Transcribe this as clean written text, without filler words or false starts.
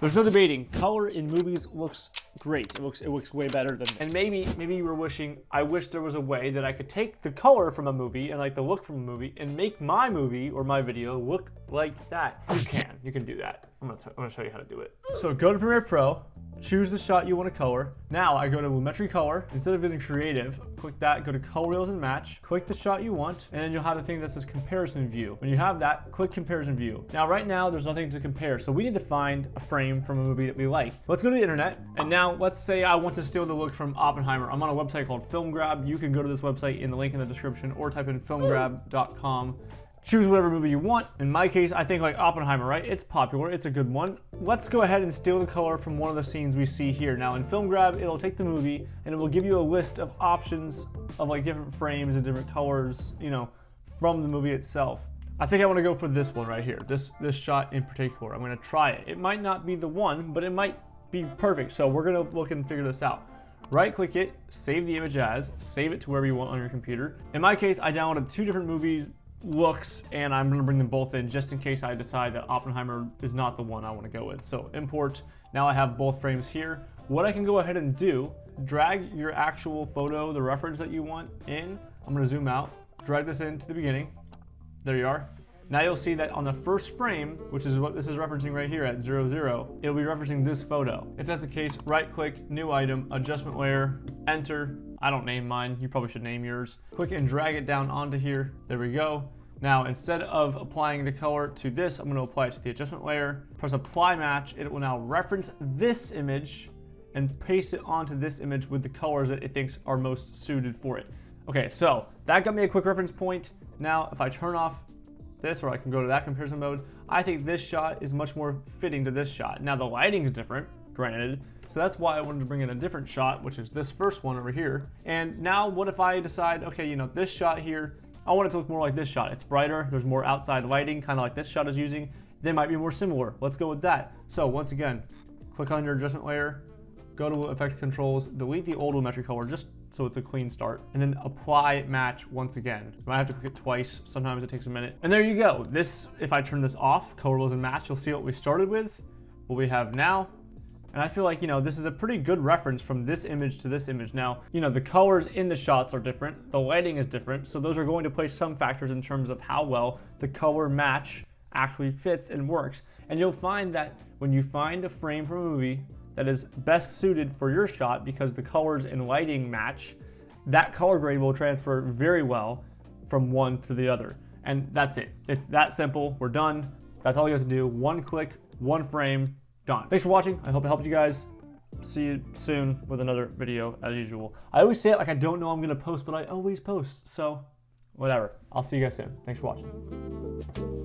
There's no debating. Color in movies looks great. It looks way better than this. And maybe you were wishing, I wish there was a way that I could take the color from a movie and like the look from a movie and make my movie or my video look like that. You can do that. I'm gonna show you how to do it. So go to Premiere Pro, choose the shot you want to color. Now I go to Lumetri Color. Instead of getting creative, click that, go to Color Wheels and Match, click the shot you want, and then you'll have the thing that says Comparison View. When you have that, click Comparison View. Now right now, there's nothing to compare, so we need to find a frame from a movie that we like. Let's go to the internet, and now let's say I want to steal the look from Oppenheimer. I'm on a website called FilmGrab. You can go to this website in the link in the description or type in filmgrab.com. Choose whatever movie you want. In my case, I think like Oppenheimer, right? It's popular, it's a good one. Let's go ahead and steal the color from one of the scenes we see here. Now in FilmGrab, it'll take the movie and it will give you a list of options of like different frames and different colors, you know, from the movie itself. I think I want to go for this one right here, this shot in particular. I'm gonna try it. It might not be the one, but it might be perfect. So we're gonna look and figure this out. Right click it, save the image as, save it to wherever you want on your computer. In my case, I downloaded two different movies looks, and I'm gonna bring them both in just in case I decide that Oppenheimer is not the one I want to go with. So import, now I have both frames here. What I can go ahead and do, drag your actual photo, the reference that you want in. I'm gonna zoom out, drag this into the beginning. There you are. Now you'll see that on the first frame, which is what this is referencing right here at 0, 0, it'll be referencing this photo. If that's the case, right click, new item, adjustment layer, enter. I don't name mine, you probably should name yours. Click and drag it down onto here, there we go. Now, instead of applying the color to this, I'm gonna apply it to the adjustment layer. Press apply match, it will now reference this image and paste it onto this image with the colors that it thinks are most suited for it. Okay, so that got me a quick reference point. Now, if I turn off this, or I can go to that comparison mode, I think this shot is much more fitting to this shot. Now the lighting is different, granted, so that's why I wanted to bring in a different shot, which is this first one over here. And now what if I decide, okay, you know, this shot here, I want it to look more like this shot. It's brighter, there's more outside lighting, kind of like this shot is using. They might be more similar. Let's go with that. So once again, click on your adjustment layer, go to effect controls, delete the old Lumetri color just so it's a clean start, and then apply match once again. You might have to click it twice, sometimes it takes a minute. And there you go. This, if I turn this off, color wheels and match, you'll see what we started with, what we have now. And I feel like, you know, this is a pretty good reference from this image to this image. Now, you know, the colors in the shots are different, the lighting is different, so those are going to play some factors in terms of how well the color match actually fits and works. And you'll find that when you find a frame from a movie that is best suited for your shot because the colors and lighting match, that color grade will transfer very well from one to the other. And that's it. It's that simple. We're done. That's all you have to do. One click, one frame, done. Thanks for watching. I hope it helped you guys. See you soon with another video as usual. I always say it like I don't know I'm gonna post, but I always post. So whatever. I'll see you guys soon. Thanks for watching.